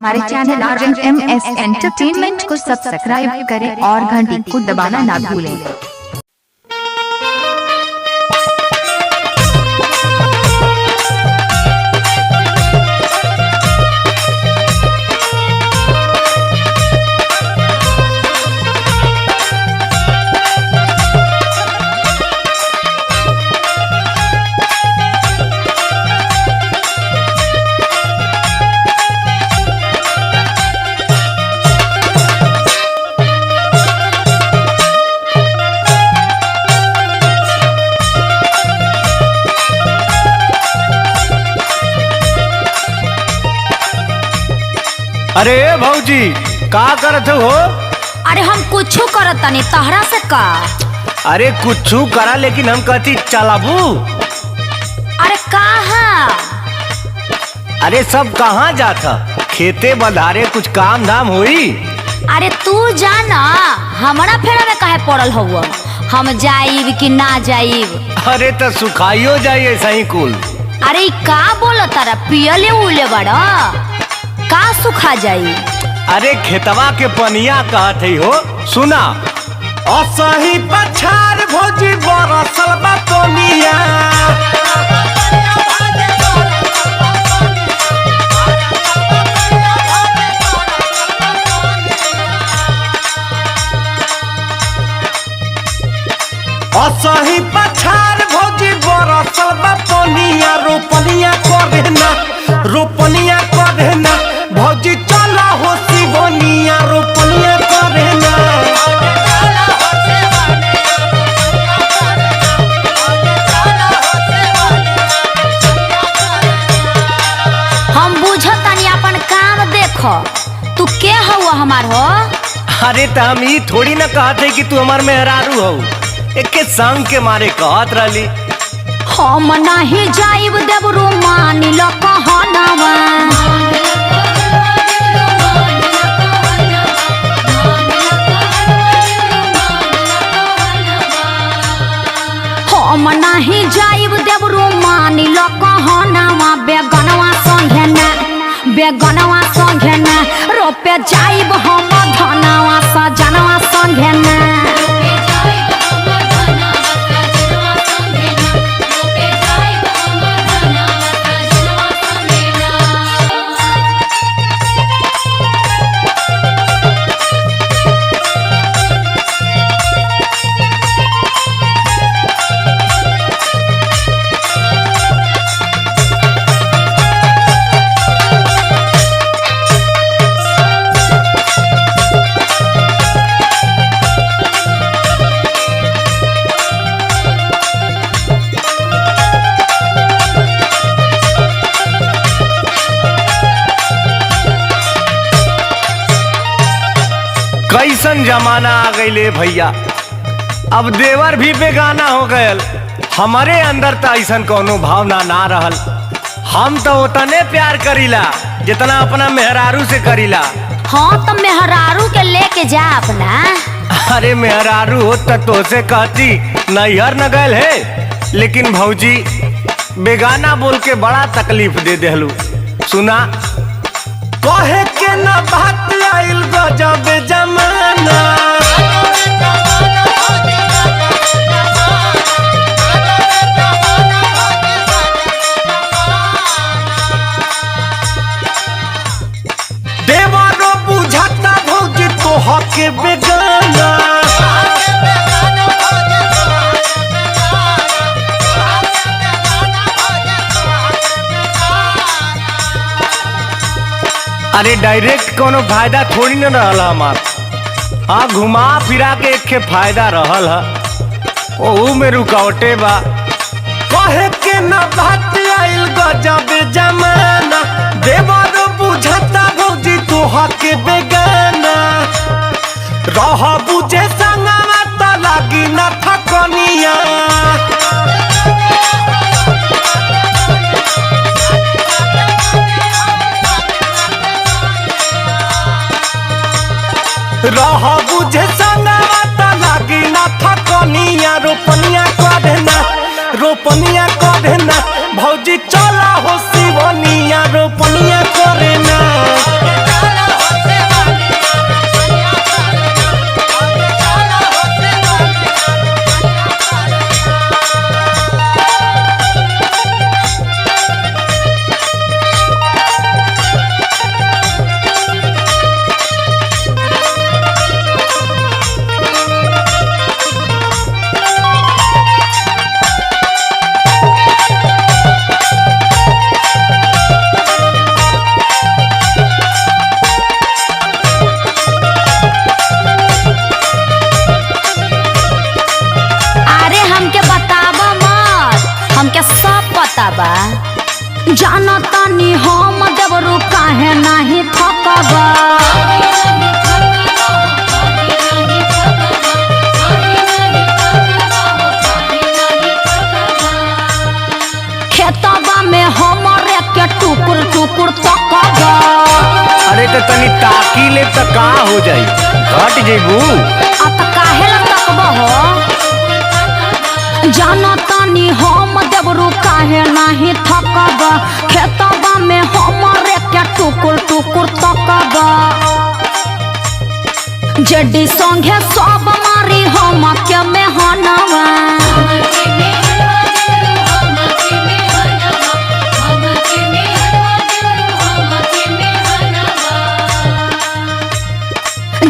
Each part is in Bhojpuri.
हमारे चैनल RMS एंटरटेनमेंट को सब्सक्राइब करें और घंटी को दबाना ना भूलें। अरे भौजी का करत हो? अरे हम कुछ करत तनी तहरा से का? अरे कुछ करा लेकिन हम कहती चलाबू। अरे कहाँ? अरे सब कहाँ जाता? खेते बधारे कुछ काम धाम हुई? अरे तू जाना हमारा फेरा में काहे पड़ल हुआ? हम जाइब कि ना जाइब? अरे तो सुखाइयो जाइए सही कुल। अरे का बोल तारा पियले उले बड़ा का सुखा जाई? अरे खेतवा के पनिया कहत ही हो सुना। असही पछार भौजी बरसल बा पनिया। असही पछार भौजी बरसल बा पनिया। रोपनिया करे ना रोपनिया करे ना भौजी चला हो शिवनिया। रोपनिया करे ना हम बुझतानी अपन काम देखो। तू के हुआ हमार हो? अरे तो हम ई थोड़ी ना कहते कि तू हमार मेहरारू हो। एक संग के मारे कहत रहली। हम नहीं जाइब देवरू मानी लो कहनावा। हम नहीं जाइब देवरू मानी लो कहनावा। बेगनवा संगे ना बेगनवा संगे ना रोपे जाइब हम धनवा सजनवा संगे ना। कैसन जमाना आ गई भैया। अब देवर भी बेगाना हो गयल। हमारे अंदर तो ऐसा कोनो भावना ना रहल। हम तो उतने प्यार करीला जितना अपना मेहरारू से करीला। हाँ तो मेहरारू के लेके जा अपना। अरे मेहरारू हो तो से कहती नैहर न गयल है। लेकिन भौजी बेगाना बोल के बड़ा तकलीफ दे देलू। सुना कहे के ना बात आइल गजब जमाना। देवरो बुझाता भौजी तोह के बेगाना। अरे डायरेक्ट कोनो फायदा थोड़ी न रहल हमार। हाँ घुमा फिरा के एक फायदा रहल है ओहू में रुकावटे बा। कहे के न बात आइल गजब जमाना। देवर बुझता भौजी तोह के बेगाना। रह बुझे संगवा त लागी न थकनिया। रह बुझे संगवा त लागी न थकनिया। रोपनिया करे ना रोपनिया करे ना भौजी चला हो शिवनिया रोपनिया करे ना। तो तनी ताकी ले तो का हो जाई, घट जेबू। अब काहे ला तकबो हो, जाना तानी हम देवरू काहे नाही थकब, खेतबा में हमरे के टुकुर टुकुर तकब। जेडी संगे सब मारी हम के मेहनवा,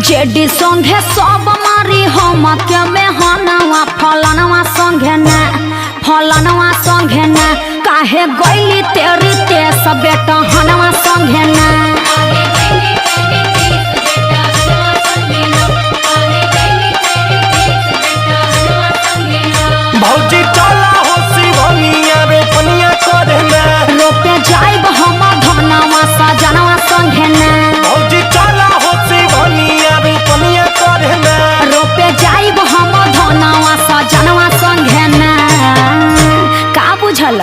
जेडी संगे सब मारी हम के मेहनवा। फलनवा संगे ना, फलनवा संगे ना, काहे गईली तेरी तेस बेटा हनवा संगे ना। भौजी चला हो शिवनिया रे पनिया करे ना, रोपे जाइब हम धनवा सजनवा संगे ना। भौजी चला हो शिवनिया रे पनिया करे ना, रोपे जाइब हम धनवा सजनवा संगे ना। का बुझल?